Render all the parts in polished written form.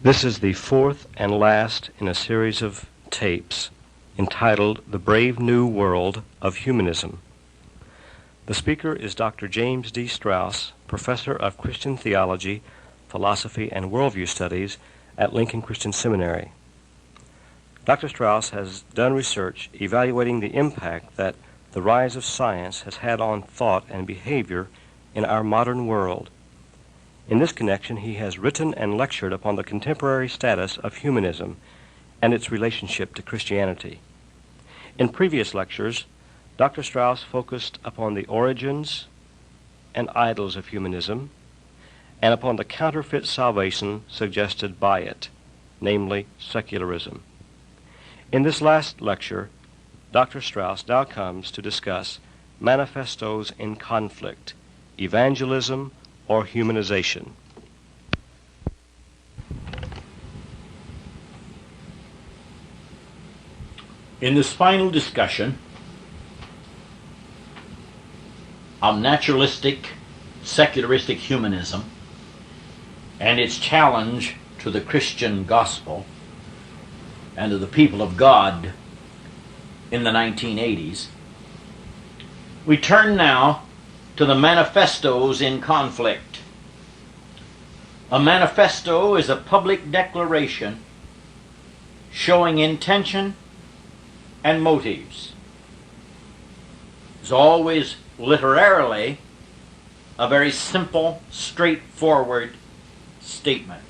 This is the fourth and last in a series of tapes entitled The Brave New World of Humanism. The speaker is Dr. James D. Strauss, Professor of Christian Theology, Philosophy, and Worldview Studies at Lincoln Christian Seminary. Dr. Strauss has done research evaluating the impact that the rise of science has had on thought and behavior in our modern world. In this connection, he has written and lectured upon the contemporary status of humanism and its relationship to Christianity. In previous lectures, Dr. Strauss focused upon the origins and idols of humanism and upon the counterfeit salvation suggested by it, namely secularism. In this last lecture, Dr. Strauss now comes to discuss manifestos in conflict, evangelism, or humanization. In this final discussion of naturalistic, secularistic humanism and its challenge to the Christian gospel and to the people of God in the 1980s, we turn now to the manifestos in conflict. A manifesto is a public declaration showing intention and motives. It's always literarily a very simple, straightforward statement.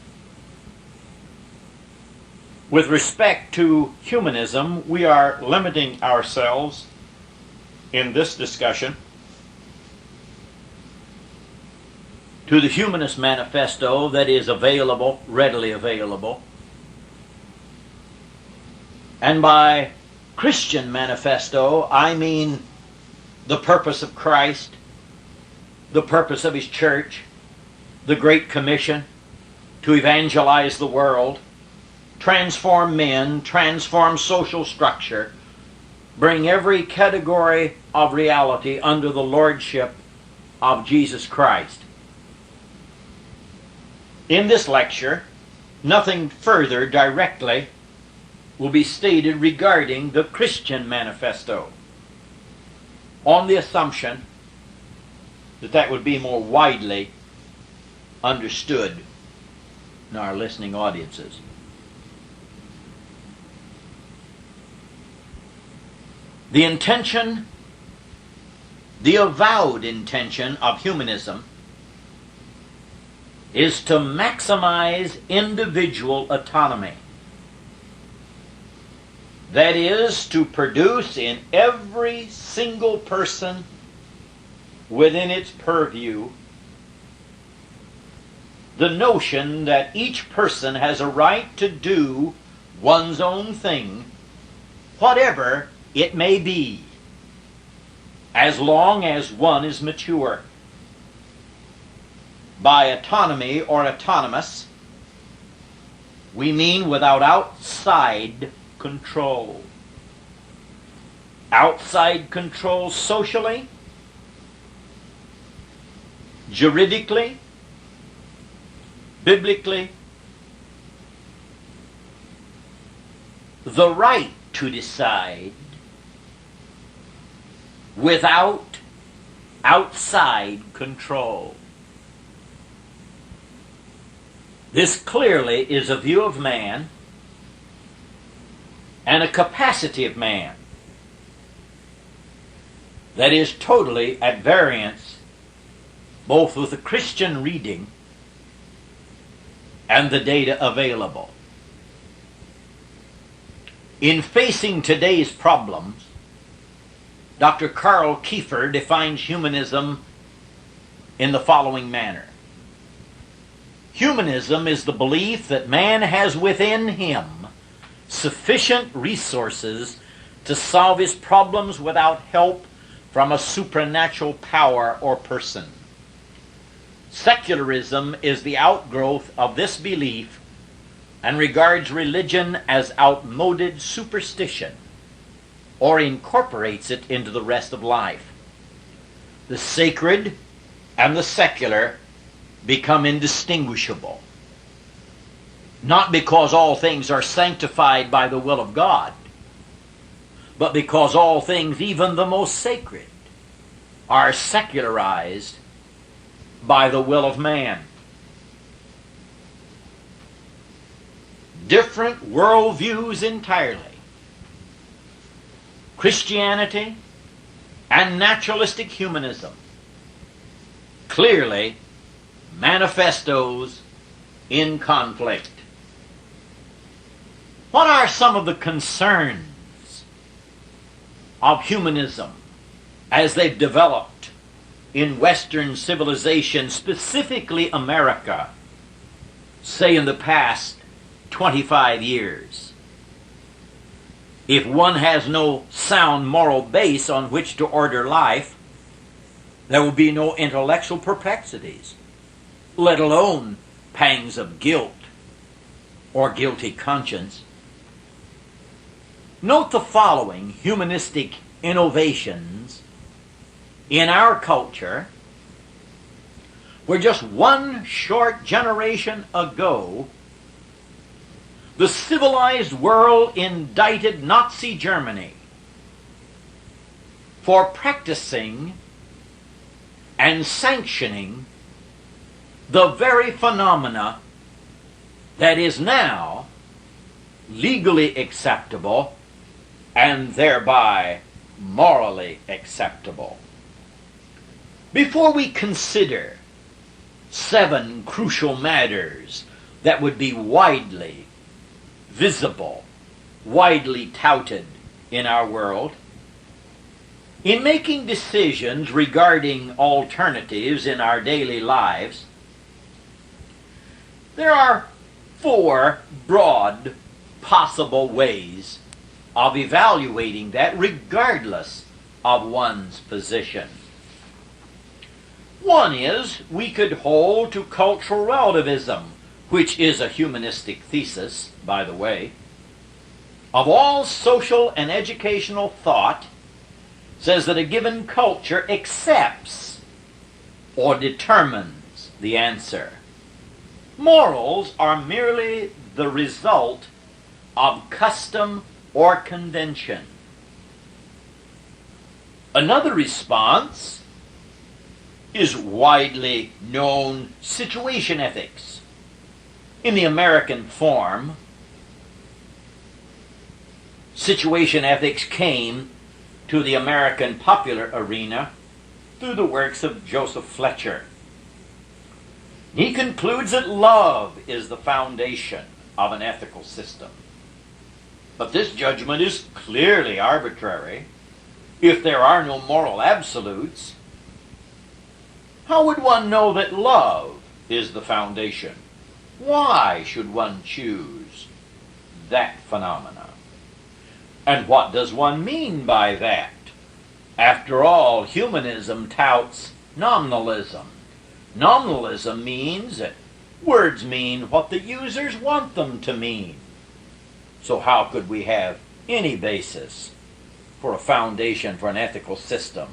With respect to humanism, we are limiting ourselves in this discussion to the Humanist Manifesto that is available, readily available. And by Christian Manifesto, I mean the purpose of Christ, the purpose of His church, the Great Commission to evangelize the world, transform men, transform social structure, bring every category of reality under the lordship of Jesus Christ. In this lecture, nothing further directly will be stated regarding the Christian Manifesto, on the assumption that that would be more widely understood in our listening audiences. The intention, the avowed intention of humanism is to maximize individual autonomy. That is, to produce in every single person within its purview the notion that each person has a right to do one's own thing, whatever it may be, as long as one is mature. By autonomy or autonomous, we mean without outside control. Outside control socially, juridically, biblically, the right to decide without outside control. This clearly is a view of man and a capacity of man that is totally at variance both with the Christian reading and the data available. In facing today's problems, Dr. Karl Kiefer defines humanism in the following manner. Humanism is the belief that man has within him sufficient resources to solve his problems without help from a supernatural power or person. Secularism is the outgrowth of this belief and regards religion as outmoded superstition, or incorporates it into the rest of life. The sacred and the secular become indistinguishable. not because all things are sanctified by the will of God, but because all things, even the most sacred, are secularized by the will of man. Different worldviews entirely. Christianity and naturalistic humanism. Clearly manifestos in conflict. What are some of the concerns of humanism as they've developed in Western civilization, specifically America, say in the past 25 years? If one has no sound moral base on which to order life, there will be no intellectual perplexities, let alone pangs of guilt or guilty conscience. Note the following humanistic innovations in our culture, where just one short generation ago, the civilized world indicted Nazi Germany for practicing and sanctioning the very phenomena that is now legally acceptable and thereby morally acceptable. Before we consider 7 crucial matters that would be widely visible, widely touted in our world, in making decisions regarding alternatives in our daily lives, there are 4 broad possible ways of evaluating that, regardless of one's position. One is, we could hold to cultural relativism, which is a humanistic thesis, by the way, of all social and educational thought, says that a given culture accepts or determines the answer. Morals are merely the result of custom or convention. Another response is widely known situation ethics. In the American form, situation ethics came to the American popular arena through the works of Joseph Fletcher. He concludes that love is the foundation of an ethical system. But this judgment is clearly arbitrary. If there are no moral absolutes, how would one know that love is the foundation? Why should one choose that phenomena? And what does one mean by that? After all, humanism touts nominalism. Nominalism means that words mean what the users want them to mean. So how could we have any basis for a foundation for an ethical system,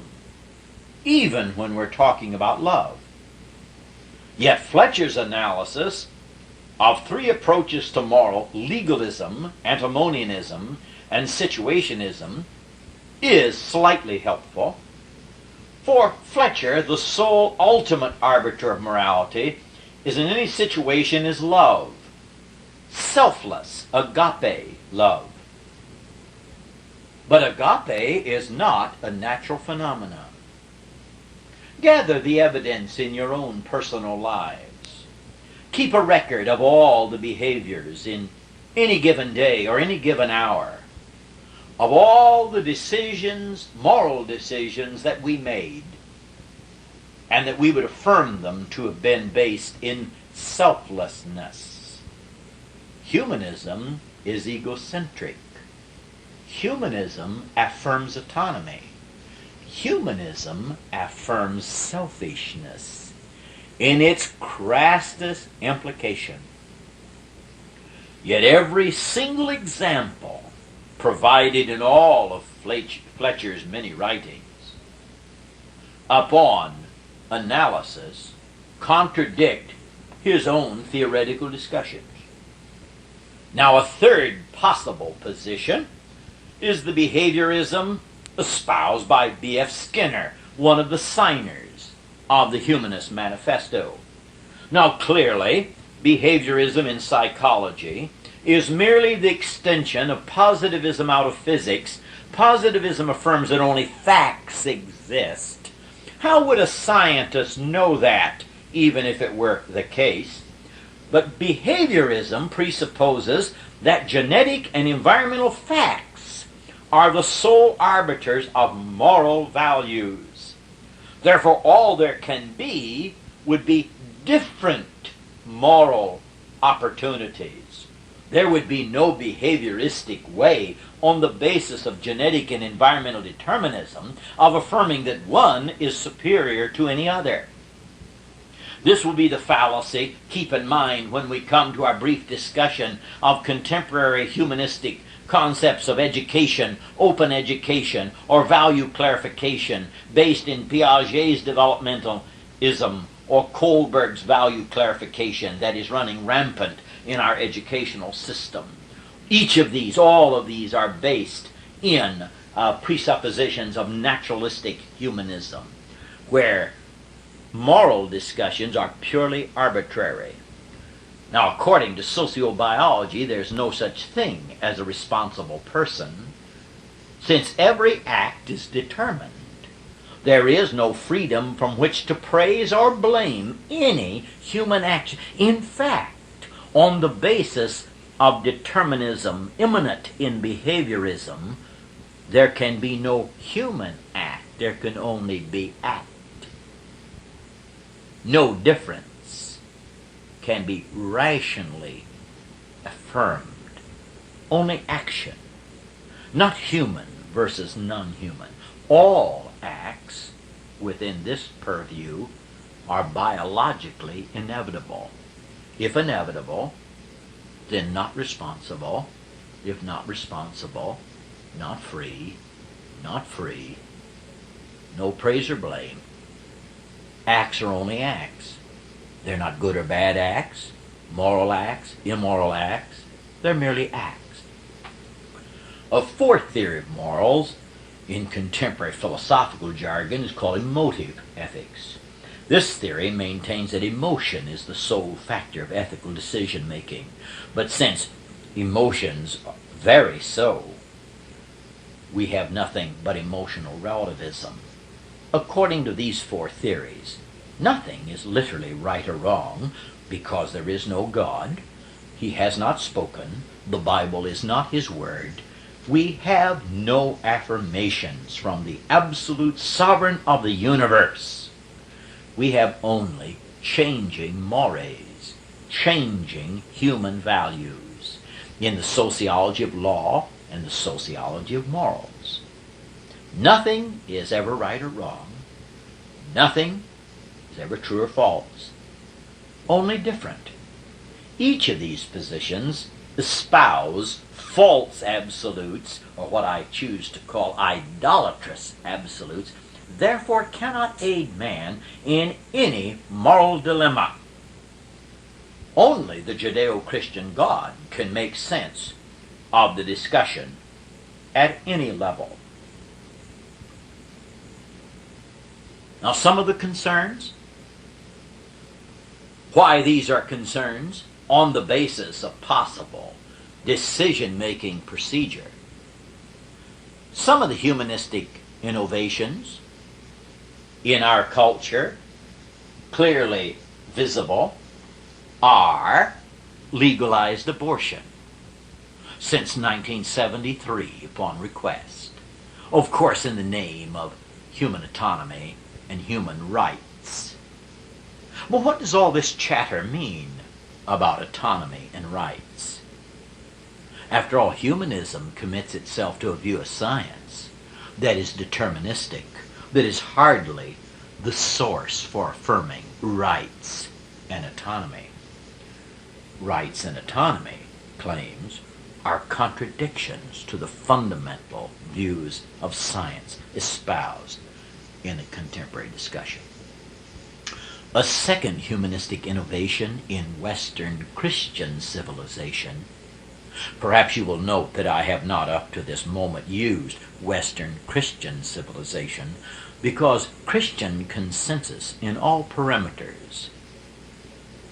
even when we're talking about love? Yet Fletcher's analysis of 3 approaches to moral, legalism, antinomianism, and situationism, is slightly helpful. For Fletcher, the sole ultimate arbiter of morality is in any situation is love. Selfless, agape love. But agape is not a natural phenomenon. Gather the evidence in your own personal lives. Keep a record of all the behaviors in any given day or any given hour, of all the decisions, moral decisions that we made, and that we would affirm them to have been based in selflessness. Humanism is egocentric. Humanism affirms autonomy. Humanism affirms selfishness in its crassest implication. Yet every single example provided in all of Fletcher's many writings upon analysis contradict his own theoretical discussions. Now, a third possible position is the behaviorism espoused by B.F. Skinner, one of the signers of the Humanist Manifesto. Now, clearly, behaviorism in psychology is merely the extension of positivism out of physics. Positivism affirms that only facts exist. How would a scientist know that, even if it were the case? But behaviorism presupposes that genetic and environmental facts are the sole arbiters of moral values. Therefore, all there can be would be different moral opportunities. There would be no behavioristic way, on the basis of genetic and environmental determinism, of affirming that one is superior to any other. This will be the fallacy, keep in mind, when we come to our brief discussion of contemporary humanistic concepts of education, open education, or value clarification based in Piaget's developmentalism or Kohlberg's value clarification that is running rampant in our educational system. Each of these, all of these, are based in presuppositions of naturalistic humanism, where moral discussions are purely arbitrary. Now, according to sociobiology, there's no such thing as a responsible person, since every act is determined. There is no freedom from which to praise or blame any human action. In fact, on the basis of determinism immanent in behaviorism, there can be no human act. There can only be act. No difference can be rationally affirmed. Only action. Not human versus non-human. All acts within this purview are biologically inevitable. If inevitable, then not responsible. If not responsible, not free. Not free. No praise or blame. Acts are only acts. They're not good or bad acts, moral acts, immoral acts. They're merely acts. A fourth theory of morals, in contemporary philosophical jargon, is called emotive ethics. This theory maintains that emotion is the sole factor of ethical decision-making. But since emotions vary so, we have nothing but emotional relativism. According to these four theories, nothing is literally right or wrong because there is no God. He has not spoken. The Bible is not his word. We have no affirmations from the absolute sovereign of the universe. We have only changing mores, changing human values in the sociology of law and the sociology of morals. Nothing is ever right or wrong. Nothing is ever true or false. Only different. Each of these positions espouse false absolutes, or what I choose to call idolatrous absolutes, therefore cannot aid man in any moral dilemma. Only the Judeo-Christian God can make sense of the discussion at any level. Now, some of the concerns, why these are concerns on the basis of possible decision-making procedure. Some of the humanistic innovations in our culture, clearly visible, are legalized abortion since 1973 upon request. Of course, in the name of human autonomy and human rights. Well, what does all this chatter mean about autonomy and rights? After all, humanism commits itself to a view of science that is deterministic, that is hardly the source for affirming rights and autonomy. Rights and autonomy claims are contradictions to the fundamental views of science espoused in a contemporary discussion. A second humanistic innovation in Western Christian civilization Perhaps you will note that I have not up to this moment used Western Christian civilization, because Christian consensus in all parameters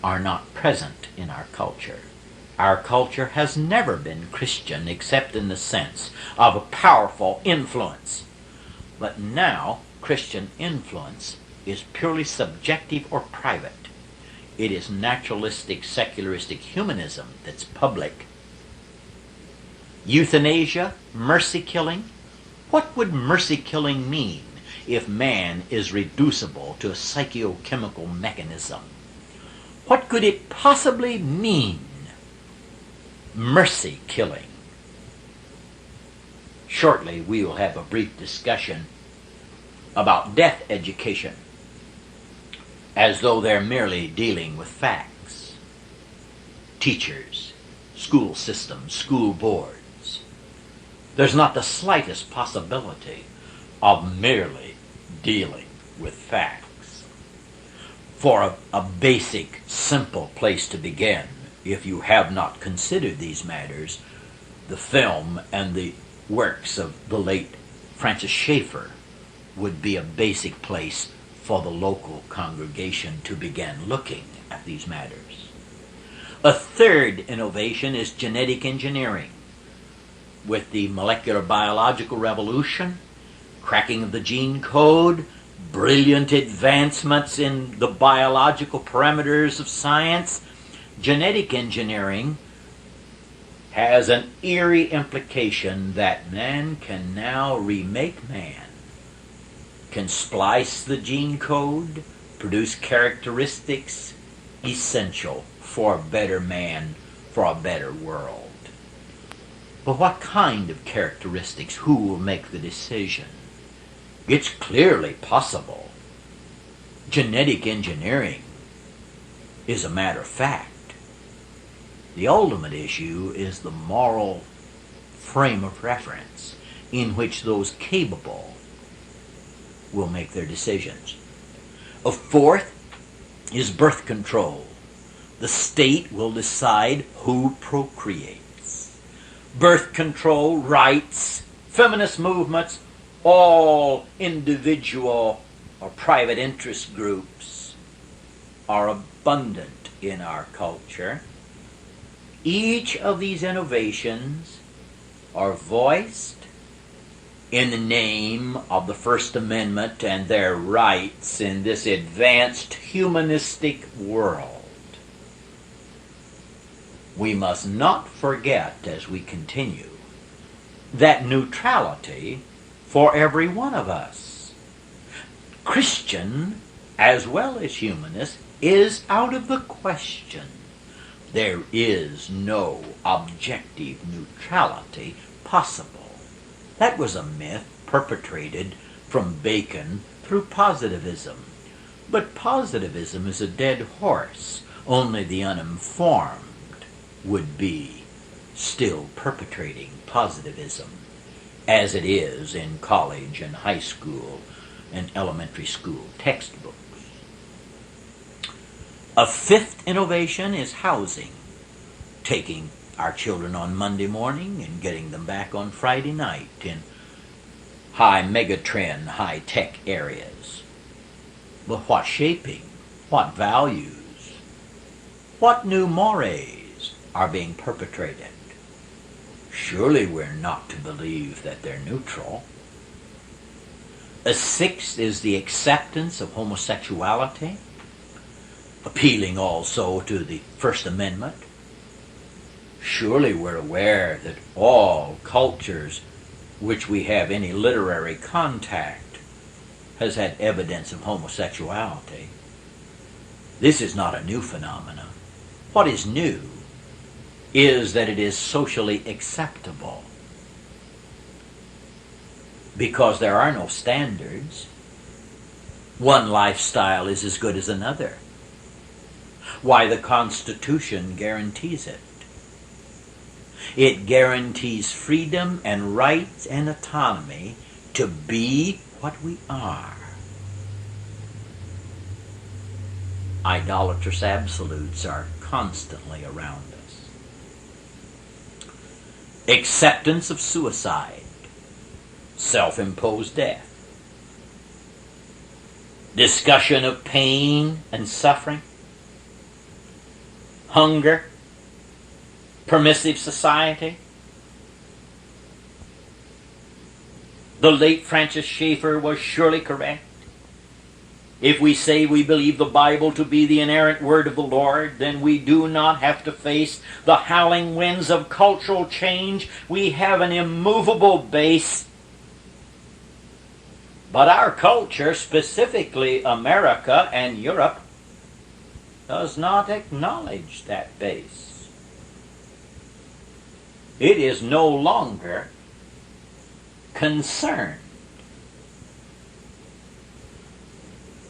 are not present in our culture. Our culture has never been Christian except in the sense of a powerful influence. But now, Christian influence is purely subjective or private. It is naturalistic, secularistic humanism that's public. Euthanasia, mercy killing. What would mercy killing mean if man is reducible to a psychochemical mechanism? What could it possibly mean? Mercy killing. Shortly we will have a brief discussion about death education, as though they're merely dealing with facts. Teachers, school systems, school boards. There's not the slightest possibility of merely dealing with facts. For a basic, simple place to begin, if you have not considered these matters, the film and the works of the late Francis Schaeffer would be a basic place for the local congregation to begin looking at these matters. A third innovation is genetic engineering. With the molecular biological revolution, cracking of the gene code, brilliant advancements in the biological parameters of science, genetic engineering has an eerie implication that man can now remake man, can splice the gene code, produce characteristics essential for a better man, for a better world. But what kind of characteristics? Who will make the decision? It's clearly possible. Genetic engineering is a matter of fact. The ultimate issue is the moral frame of reference in which those capable will make their decisions. A fourth is birth control. The state will decide who procreates. Birth control, rights, feminist movements, all individual or private interest groups are abundant in our culture. Each of these innovations are voiced in the name of the First Amendment and their rights in this advanced humanistic world. We must not forget, as we continue, that neutrality for every one of us, Christian as well as humanist, is out of the question. There is no objective neutrality possible. That was a myth perpetrated from Bacon through positivism. But positivism is a dead horse. Only the uninformed would be still perpetrating positivism, as it is in college and high school and elementary school textbooks. A fifth innovation is housing, taking our children on Monday morning and getting them back on Friday night in high megatrend, high-tech areas. But what shaping, what values, what new mores are being perpetrated? Surely we're not to believe that they're neutral. A sixth is the acceptance of homosexuality, appealing also to the First Amendment. Surely we're aware that all cultures which we have any literary contact has had evidence of homosexuality. This is not a new phenomenon. What is new is that it is socially acceptable. Because there are no standards, one lifestyle is as good as another. Why, the Constitution guarantees it. It guarantees freedom and rights and autonomy to be what we are. Idolatrous absolutes are constantly around us. acceptance of suicide, self-imposed death, discussion of pain and suffering, hunger, permissive society. The late Francis Schaeffer was surely correct. If we say we believe the Bible to be the inerrant word of the Lord, then we do not have to face the howling winds of cultural change. We have an immovable base. But our culture, specifically America and Europe, does not acknowledge that base. It is no longer concerned.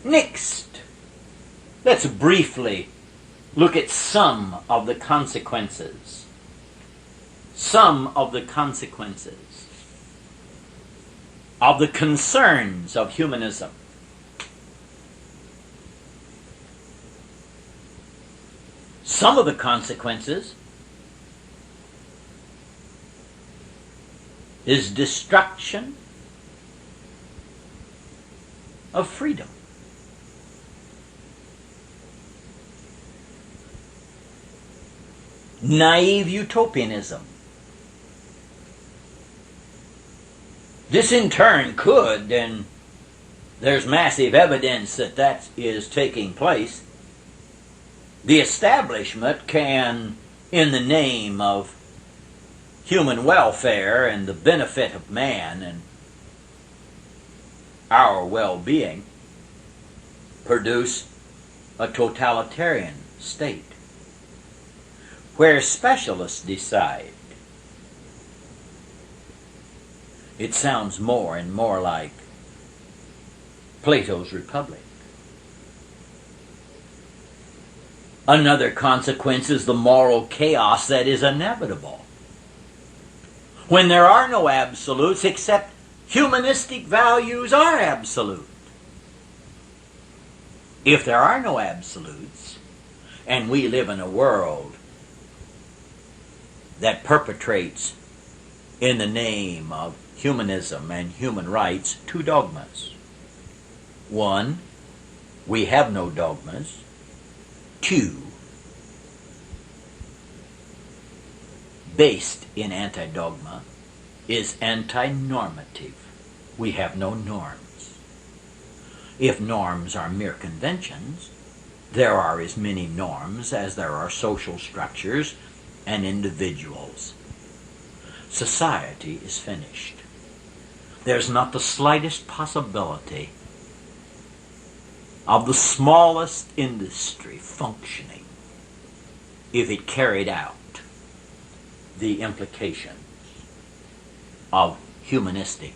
Next, let's briefly look at some of the consequences. Some of the consequences of the concerns of humanism. Some of the consequences is destruction of freedom. Naive utopianism. This in turn could, and there's massive evidence that that is taking place, the establishment can, in the name of human welfare and the benefit of man and our well-being, produce a totalitarian state where specialists decide. It sounds more and more like Plato's Republic. Another consequence is the moral chaos that is inevitable. When there are no absolutes, except humanistic values are absolute. If there are no absolutes, and we live in a world that perpetrates, in the name of humanism and human rights, two dogmas. One, we have no dogmas. Two, based in anti-dogma, is anti-normative. We have no norms. If norms are mere conventions, there are as many norms as there are social structures and individuals. Society is finished. There's not the slightest possibility of the smallest industry functioning if it carried out the implications of humanistic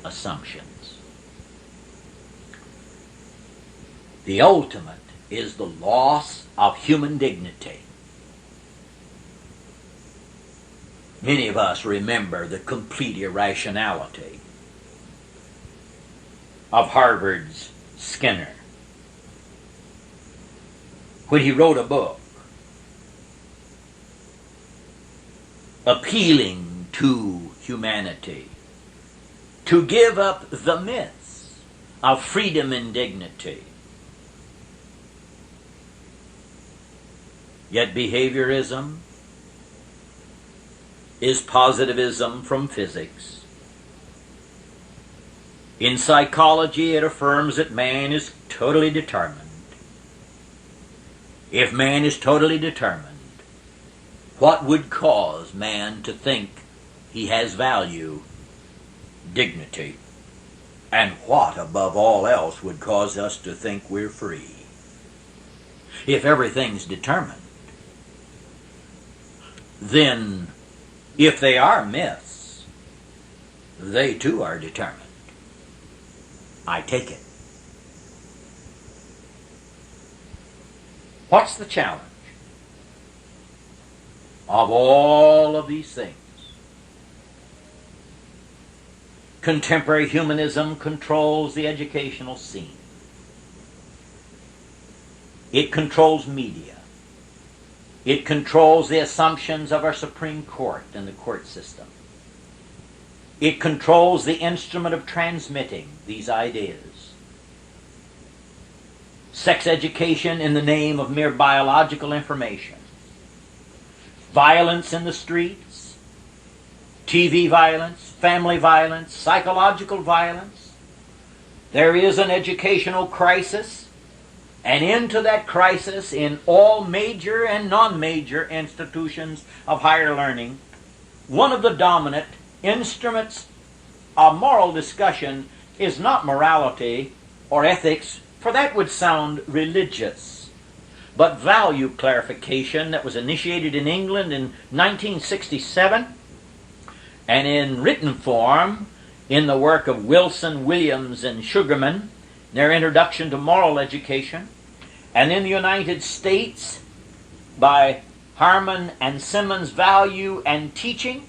assumptions. The ultimate is the loss of human dignity. Many of us remember the complete irrationality of Harvard's Skinner when he wrote a book appealing to humanity to give up the myths of freedom and dignity. Yet behaviorism is positivism from physics. In psychology, it affirms that man is totally determined. If man is totally determined, what would cause man to think he has value? Dignity. And what, above all else, would cause us to think we're free? If everything's determined, then if they are myths, they too are determined. I take it. What's the challenge of all of these things? Contemporary humanism controls the educational scene. It controls media. It controls the assumptions of our Supreme Court and the court system. It controls the instrument of transmitting these ideas. Sex education in the name of mere biological information. Violence in the streets. TV violence, family violence, psychological violence. There is an educational crisis, and into that crisis, in all major and non-major institutions of higher learning, one of the dominant instruments of moral discussion is not morality or ethics, for that would sound religious, but value clarification that was initiated in England in 1967 and in written form in the work of Wilson, Williams, and Sugarman, their introduction to moral education, and in the United States by Harman and Simmons, Value and Teaching,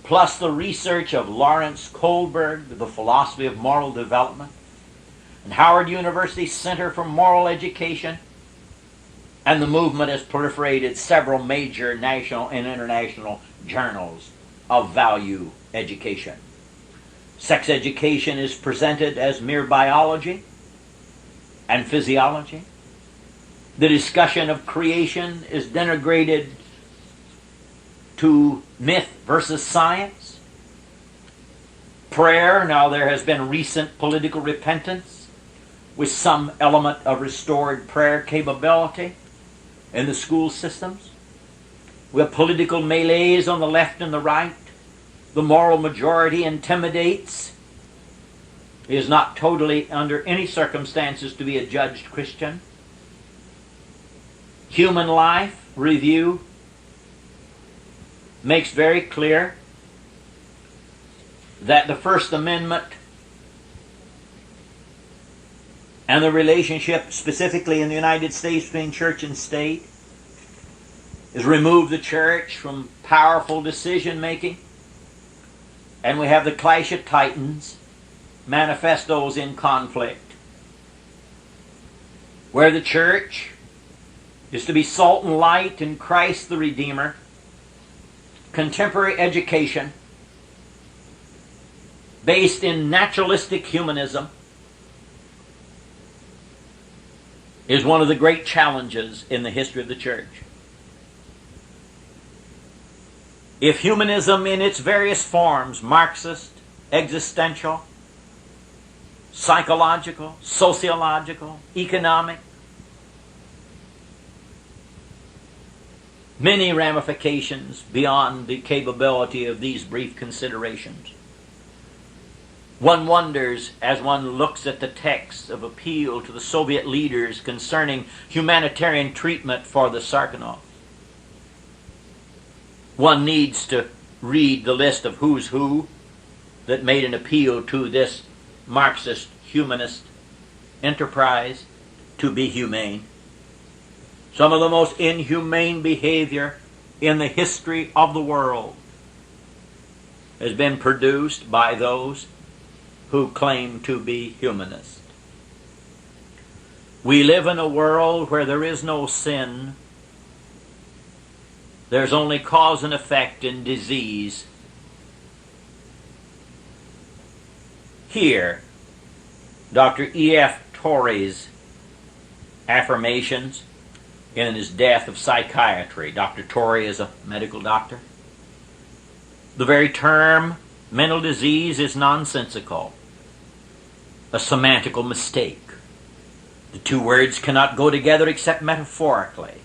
plus the research of Lawrence Kohlberg, The Philosophy of Moral Development, and Howard University Center for Moral Education, and the movement has proliferated several major national and international journals of value education. Sex education is presented as mere biology and physiology. The discussion of creation is denigrated to myth versus science. Prayer, now there has been recent political repentance with some element of restored prayer capability in the school systems. We have political melees on the left and the right. The moral majority intimidates. He is not totally, under any circumstances, to be a judged Christian. Human Life Review makes very clear that the First Amendment and the relationship specifically in the United States between church and state has removed the church from powerful decision making, and we have the clash of titans, manifestos in conflict, where the church is to be salt and light in Christ the Redeemer. Contemporary education based in naturalistic humanism is one of the great challenges in the history of the church. If humanism in its various forms, Marxist, existential, psychological, sociological, economic, many ramifications beyond the capability of these brief considerations. One wonders, as one looks at the texts of appeal to the Soviet leaders concerning humanitarian treatment for the Sarkhanov. One needs to read the list of who's who that made an appeal to this Marxist humanist enterprise to be humane. Some of the most inhumane behavior in the history of the world has been produced by those who claim to be humanists. We live in a world where there is no sin. There's only cause and effect in disease. Here, Dr. E.F. Torrey's affirmations in his Death of Psychiatry. Dr. Torrey is a medical doctor. The very term mental disease is nonsensical, a semantical mistake. The two words cannot go together except metaphorically.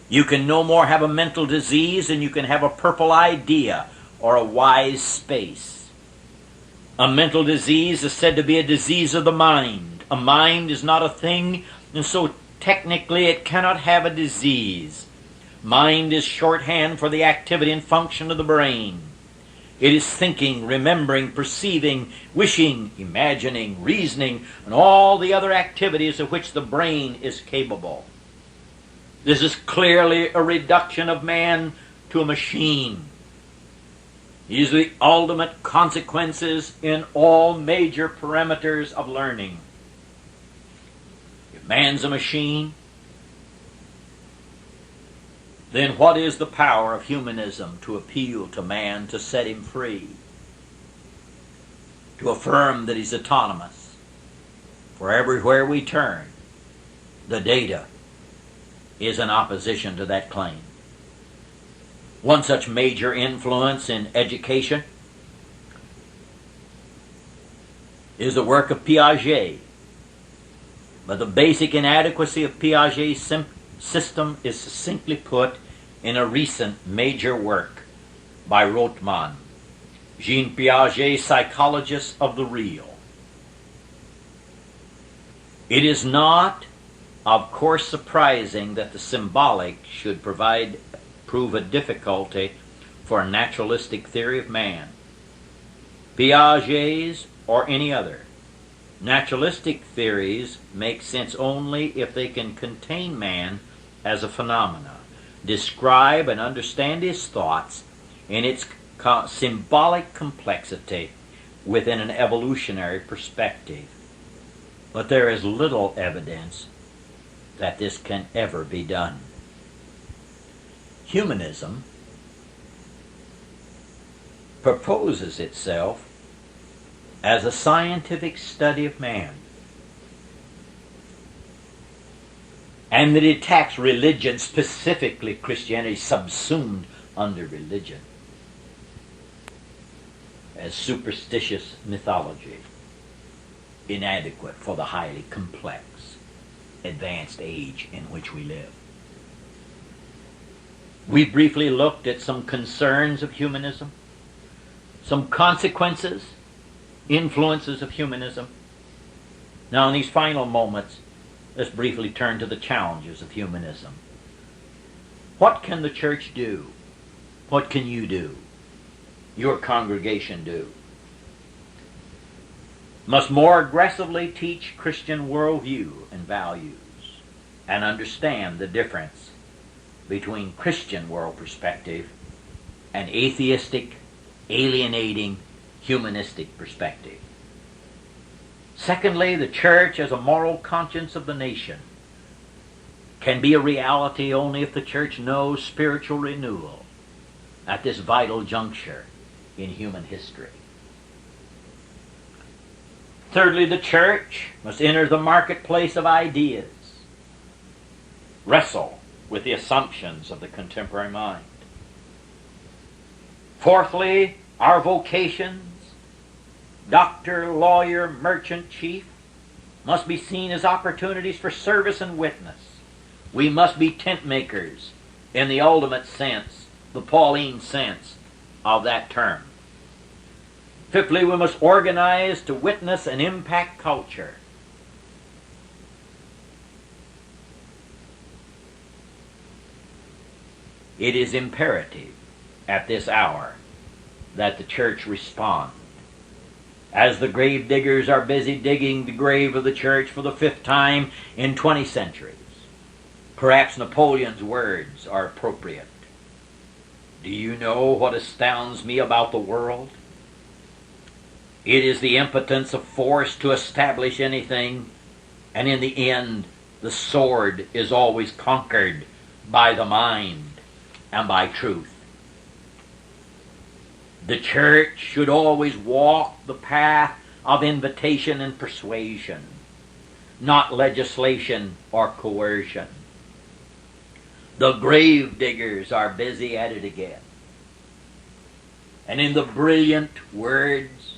You can no more have a mental disease than you can have a purple idea or a wise space. A mental disease is said to be a disease of the mind. A mind is not a thing, and so technically it cannot have a disease. Mind is shorthand for the activity and function of the brain. It is thinking, remembering, perceiving, wishing, imagining, reasoning, and all the other activities of which the brain is capable. This is clearly a reduction of man to a machine. These are the ultimate consequences in all major parameters of learning. If man's a machine, then what is the power of humanism to appeal to man, to set him free, to affirm that he's autonomous? For everywhere we turn, the data is in opposition to that claim. One such major influence in education is the work of Piaget. But the basic inadequacy of Piaget's system is succinctly put in a recent major work by Rothman, Jean Piaget, Psychologist of the Real. It is not, of course, surprising that the symbolic should prove a difficulty for a naturalistic theory of man. Piaget's or any other. Naturalistic theories make sense only if they can contain man as a phenomena, describe and understand his thoughts in its symbolic complexity within an evolutionary perspective. But there is little evidence that this can ever be done. Humanism proposes itself as a scientific study of man, and that it attacks religion, specifically Christianity, subsumed under religion, as superstitious mythology, inadequate for the highly complex, advanced age in which we live. We briefly looked at some concerns of humanism, some consequences, influences of humanism. Now, in these final moments, let's briefly turn to the challenges of humanism. What can the church do? What can you do? Your congregation do? Must more aggressively teach Christian worldview and values, and understand the difference between Christian world perspective and atheistic, alienating, humanistic perspective. Secondly, the church as a moral conscience of the nation can be a reality only if the church knows spiritual renewal at this vital juncture in human history. Thirdly, the church must enter the marketplace of ideas, wrestle with the assumptions of the contemporary mind. Fourthly, our vocations, doctor, lawyer, merchant, chief, must be seen as opportunities for service and witness. We must be tent makers in the ultimate sense, the Pauline sense of that term. Fifthly, we must organize to witness and impact culture. It is imperative at this hour that the church respond. As the grave diggers are busy digging the grave of the church for the 5th time in 20 centuries, perhaps Napoleon's words are appropriate. Do you know what astounds me about the world? It is the impotence of force to establish anything, and in the end, the sword is always conquered by the mind and by truth. The church should always walk the path of invitation and persuasion, not legislation or coercion. The grave diggers are busy at it again. And in the brilliant words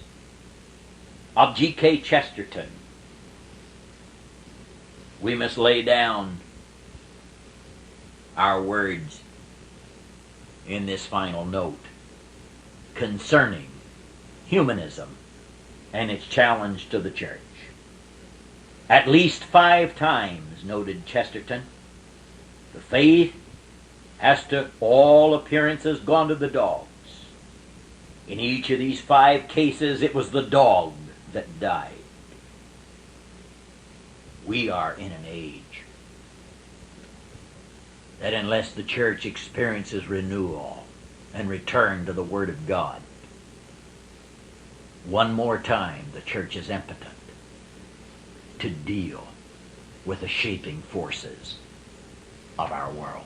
of G.K. Chesterton, we must lay down our words in this final note concerning humanism and its challenge to the church. At least 5 times, noted Chesterton, the faith has to all appearances gone to the dogs. In each of these 5 cases, it was the dog that died. We are in an age that unless the church experiences renewal and return to the Word of God, one more time the church is impotent to deal with the shaping forces of our world.